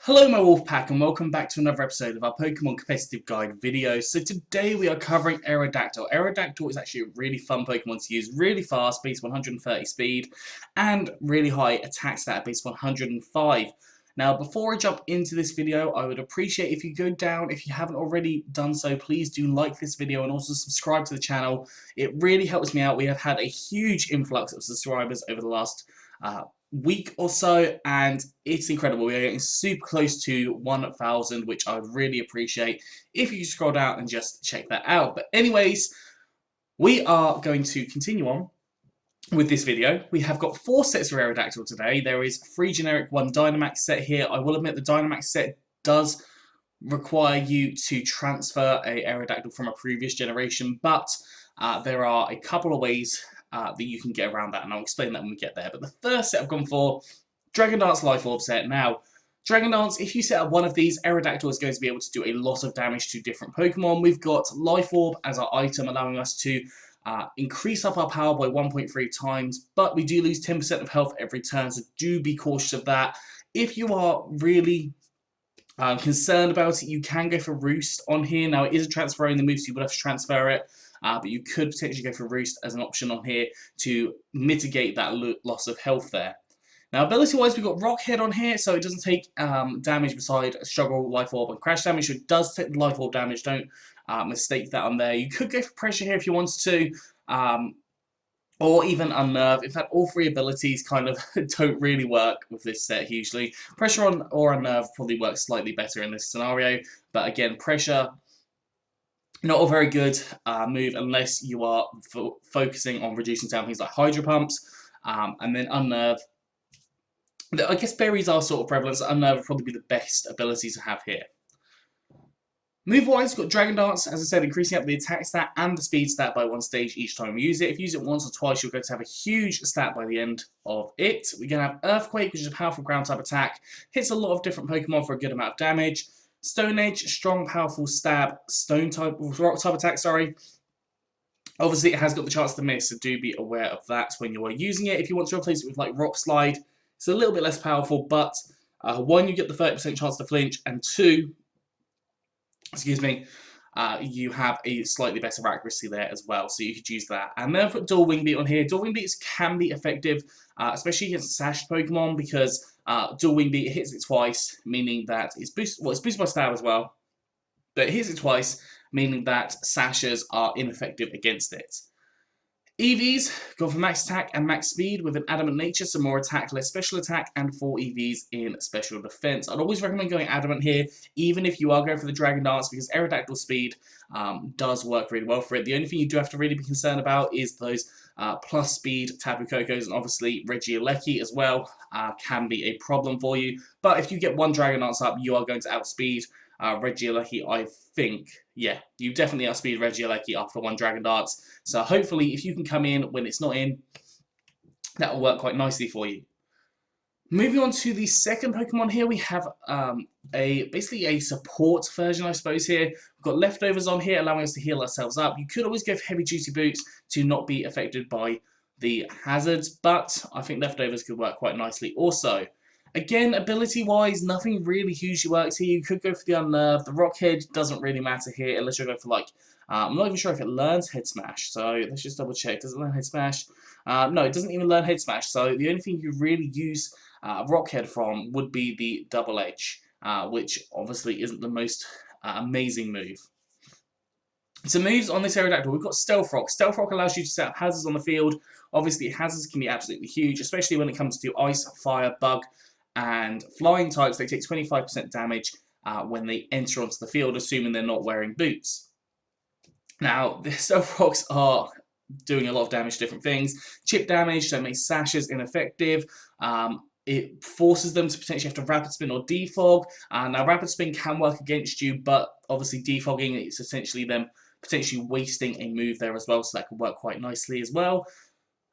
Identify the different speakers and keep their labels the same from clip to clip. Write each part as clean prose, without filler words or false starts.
Speaker 1: Hello my Wolfpack and welcome back to another episode of our Pokemon Competitive Guide video. So today we are covering Aerodactyl. Aerodactyl is actually a really fun Pokemon to use, really fast, base 130 speed, and really high attack stat, base 105. Now before I jump into this video, I would appreciate if you go down, if you haven't already done so, please do like this video and also subscribe to the channel. It really helps me out. We have had a huge influx of subscribers over the last week or so, and it's incredible. We are getting super close to 1,000, which I would really appreciate if you scroll down and just check that out. But anyways, we are going to continue on with this video. We have got 4 sets of Aerodactyl today. There is 3 generic, 1 Dynamax set here. I will admit the Dynamax set does require you to transfer a Aerodactyl from a previous generation, but there are a couple of ways that you can get around that, and I'll explain that when we get there. But the first set I've gone for, Dragon Dance Life Orb set. Now, Dragon Dance, if you set up one of these, Aerodactyl is going to be able to do a lot of damage to different Pokemon. We've got Life Orb as our item, allowing us to increase up our power by 1.3 times, but we do lose 10% of health every turn, so do be cautious of that. If you are really concerned about it, you can go for Roost on here. Now, it is a transfer in the move, so you would have to transfer it. But you could potentially go for Roost as an option on here to mitigate that loss of health there. Now, ability-wise, we've got Rock Head on here, so it doesn't take damage beside Struggle, Life Orb, and Crash damage. So it does take Life Orb damage. Don't mistake that on there. You could go for Pressure here if you wanted to, or even Unnerve. In fact, all 3 abilities kind of don't really work with this set hugely. Pressure on or Unnerve probably works slightly better in this scenario, but again, Pressure, not a very good move unless you are focusing on reducing down things like Hydro Pumps, and then Unnerve. I guess Berries are sort of prevalent, so Unnerve would probably be the best ability to have here. Move-wise, we've got Dragon Dance, as I said, increasing up the attack stat and the speed stat by 1 stage each time you use it. If you use it once or twice, you're going to have a huge stat by the end of it. We're going to have Earthquake, which is a powerful ground-type attack. Hits a lot of different Pokemon for a good amount of damage. Stone Edge, strong, powerful stab, rock type attack, sorry. Obviously, it has got the chance to miss, so do be aware of that when you are using it. If you want to replace it with like Rock Slide, it's a little bit less powerful, but 1, you get the 30% chance to flinch, and 2, excuse me, you have a slightly better accuracy there as well, so you could use that. And then I've got Dual Wing Beat on here. Dual Wing Beats can be effective, especially against Sash Pokemon, because Dual Wing Beat hits it twice, meaning that it's boosted by Stab as well, but it hits it twice, meaning that Sashes are ineffective against it. EVs go for max attack and max speed with an adamant nature, so more attack, less special attack, and 4 EVs in special defense. I'd always recommend going adamant here, even if you are going for the Dragon Dance, because Aerodactyl speed does work really well for it. The only thing you do have to really be concerned about is those plus speed Tapu Kokos, and obviously Regieleki as well can be a problem for you. But if you get 1 Dragon Dance up, you are going to outspeed Regieleki, I think. Yeah, you definitely outspeed Regieleki after 1 Dragon Dance. So hopefully, if you can come in when it's not in, that will work quite nicely for you. Moving on to the second Pokemon here, we have basically a support version, I suppose, here. We've got Leftovers on here, allowing us to heal ourselves up. You could always go for Heavy Duty Boots to not be affected by the hazards, but I think Leftovers could work quite nicely also. Again, ability-wise, nothing really hugely works here. You could go for the Unnerve. The Rock Head doesn't really matter here unless you go for, like, I'm not even sure if it learns Head Smash, so let's just double check. Does it learn Head Smash? No, it doesn't even learn Head Smash, so the only thing you really use Rock Head from would be the Double Edge, which obviously isn't the most amazing move. So moves on this Aerodactyl, we've got Stealth Rock. Stealth Rock allows you to set up hazards on the field. Obviously, hazards can be absolutely huge, especially when it comes to Ice, Fire, Bug, and Flying types. They take 25% damage when they enter onto the field, assuming they're not wearing boots. Now, the Stealth Rocks are doing a lot of damage to different things. Chip damage, so it makes Sashes ineffective. It forces them to potentially have to Rapid Spin or Defog. Now, Rapid Spin can work against you, but obviously defogging, it's essentially them potentially wasting a move there as well, so that could work quite nicely as well.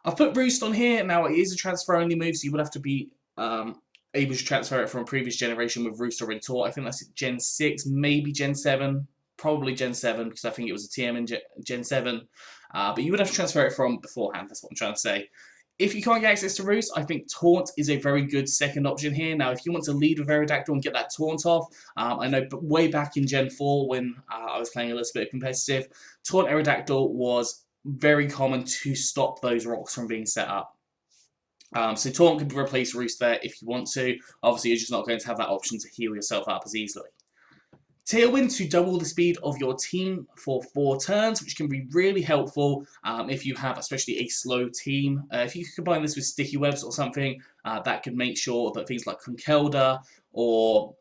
Speaker 1: I've put Roost on here. Now, it is a transfer-only move, so you would have to be able to transfer it from a previous generation with Roost or Retort. I think that's Gen 6, maybe Gen 7, probably Gen 7, because I think it was a TM in Gen 7. But you would have to transfer it from beforehand, that's what I'm trying to say. If you can't get access to Roost, I think Taunt is a very good second option here. Now, if you want to lead with Aerodactyl and get that Taunt off, I know way back in Gen 4 when I was playing a little bit of competitive, Taunt Aerodactyl was very common to stop those rocks from being set up. So Taunt could replace Roost there if you want to. Obviously, you're just not going to have that option to heal yourself up as easily. Tailwind to double the speed of your team for 4 turns, which can be really helpful if you have especially a slow team. If you could combine this with Sticky Webs or something, that could make sure that things like Conkeldurr or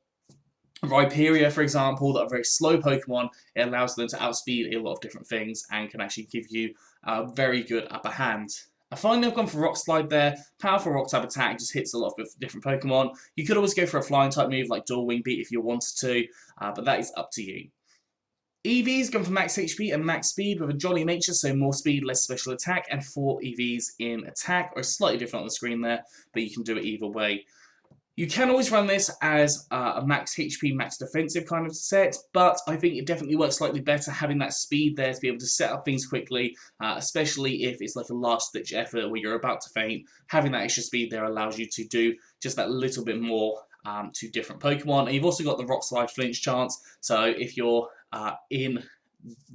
Speaker 1: Rhyperior, for example, that are very slow Pokemon, it allows them to outspeed a lot of different things and can actually give you a very good upper hand. Finally, I've gone for Rock Slide there. Powerful Rock type attack, just hits a lot of different Pokemon. You could always go for a flying type move like Dual Wing Beat if you wanted to, but that is up to you. EV's gone for max HP and max speed with a jolly nature, so more speed, less special attack, and 4 EVs in attack, or slightly different on the screen there, but you can do it either way. You can always run this as a max HP, max defensive kind of set, but I think it definitely works slightly better having that speed there to be able to set up things quickly, especially if it's like a last-ditch effort where you're about to faint. Having that extra speed there allows you to do just that little bit more to different Pokemon. And you've also got the Rock Slide flinch chance, so if you're in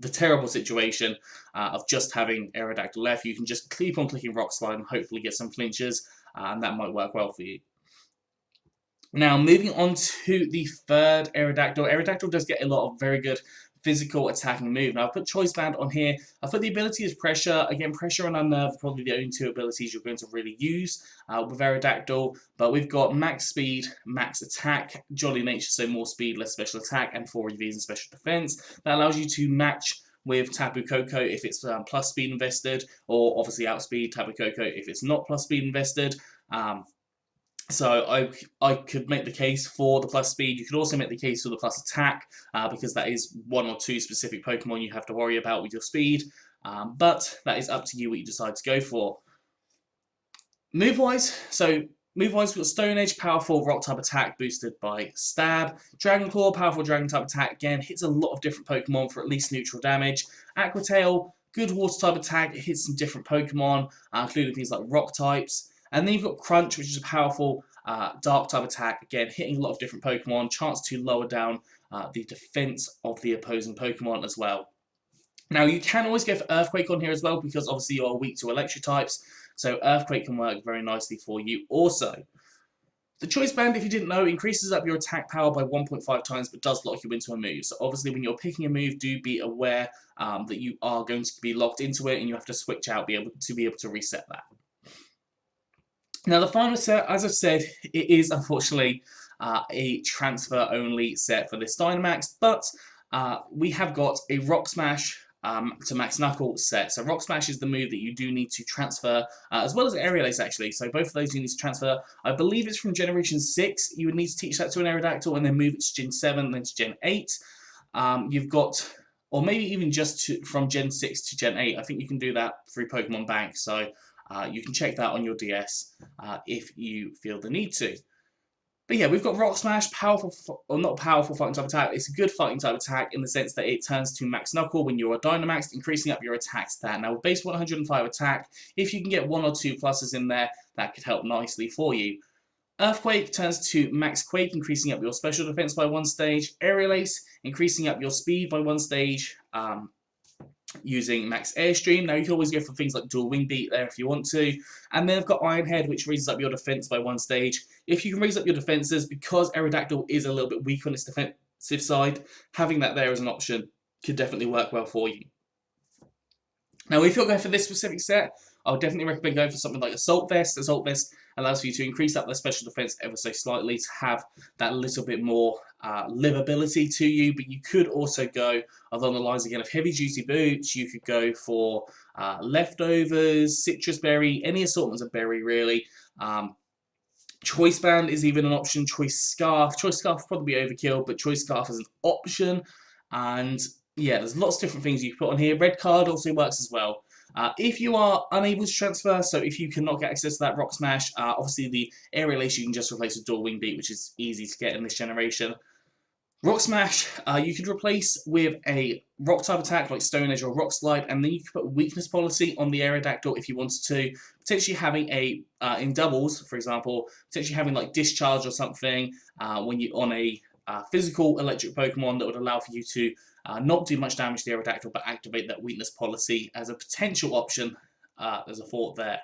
Speaker 1: the terrible situation of just having Aerodactyl left, you can just keep on clicking Rock Slide and hopefully get some flinches, and that might work well for you. Now, moving on to the third Aerodactyl. Aerodactyl does get a lot of very good physical attacking move. Now, I've put Choice Band on here. I've put the ability as Pressure. Again, Pressure and Unnerve are probably the only 2 abilities you're going to really use with Aerodactyl. But we've got max speed, max attack, jolly nature, so more speed, less special attack, and 4 EVs in special defense. That allows you to match with Tapu Koko if it's plus speed invested, or obviously outspeed Tapu Koko if it's not plus speed invested. So I could make the case for the plus speed. You could also make the case for the plus attack because that is 1 or 2 specific Pokemon you have to worry about with your speed. But that is up to you what you decide to go for. Move-wise, we've got Stone Edge, powerful rock type attack boosted by Stab. Dragon Claw, powerful dragon type attack, again hits a lot of different Pokemon for at least neutral damage. Aqua Tail, good water type attack, it hits some different Pokemon, including things like rock types. And then you've got Crunch, which is a powerful dark type attack, again hitting a lot of different Pokemon, chance to lower down the defense of the opposing Pokemon as well. Now you can always go for Earthquake on here as well because obviously you are weak to electric types, so Earthquake can work very nicely for you also. The Choice Band, if you didn't know, increases up your attack power by 1.5 times but does lock you into a move. So obviously when you're picking a move, do be aware that you are going to be locked into it and you have to switch out to be able to reset that. Now the final set, as I've said, it is unfortunately a transfer-only set for this Dynamax, but we have got a Rock Smash to Max Knuckle set. So Rock Smash is the move that you do need to transfer, as well as Aerial Ace actually. So both of those you need to transfer. I believe it's from Generation 6. You would need to teach that to an Aerodactyl and then move it to Gen 7, then to Gen 8. You've got, or maybe even just from Gen 6 to Gen 8. I think you can do that through Pokemon Bank. So you can check that on your DS if you feel the need to. But yeah, we've got Rock Smash, powerful, or not powerful fighting type attack. It's a good fighting type attack in the sense that it turns to Max Knuckle when you're a Dynamax, increasing up your attack stat. Now with base 105 attack, if you can get 1 or 2 pluses in there, that could help nicely for you. Earthquake turns to Max Quake, increasing up your special defense by 1 stage. Aerial Ace, increasing up your speed by 1 stage. Using Max Airstream. Now you can always go for things like Dual Wing Beat there if you want to. And then I've got Iron Head, which raises up your defense by 1 stage. If you can raise up your defenses, because Aerodactyl is a little bit weak on its defensive side, having that there as an option could definitely work well for you. Now if you're going for this specific set, I would definitely recommend going for something like Assault Vest. Assault Vest allows you to increase up the special defense ever so slightly to have that little bit more livability to you, but you could also go along the lines again of Heavy Duty Boots. You could go for Leftovers, Citrus Berry, any assortments of berry really. Choice Band is even an option. Choice Scarf. Choice Scarf would probably be overkill, but Choice Scarf is an option. And yeah, there's lots of different things you can put on here. Red Card also works as well. If you are unable to transfer, so if you cannot get access to that Rock Smash, obviously the Aerial Ace you can just replace with Dual Wing Beat, which is easy to get in this generation. Rock Smash, you could replace with a rock type attack like Stone Edge or Rock Slide, and then you could put weakness policy on the Aerodactyl if you wanted to. Potentially having a, in doubles, for example, potentially having like Discharge or something when you're on a physical electric Pokemon that would allow for you to not do much damage to the Aerodactyl, but activate that weakness policy as a potential option. There's a thought there.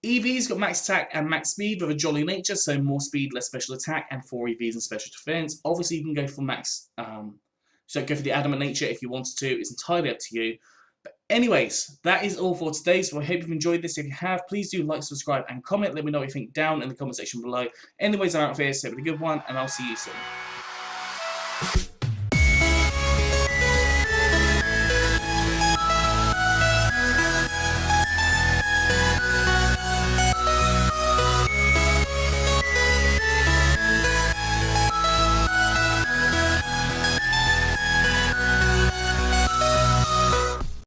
Speaker 1: EV's got max attack and max speed with a jolly nature, so more speed, less special attack, and 4 EVs and special defense. Obviously, you can go for max, so go for the adamant nature if you wanted to. It's entirely up to you. But anyways, that is all for today. So I hope you've enjoyed this. If you have, please do like, subscribe, and comment. Let me know what you think down in the comment section below. Anyways, I'm out of here. So have a good one, and I'll see you soon.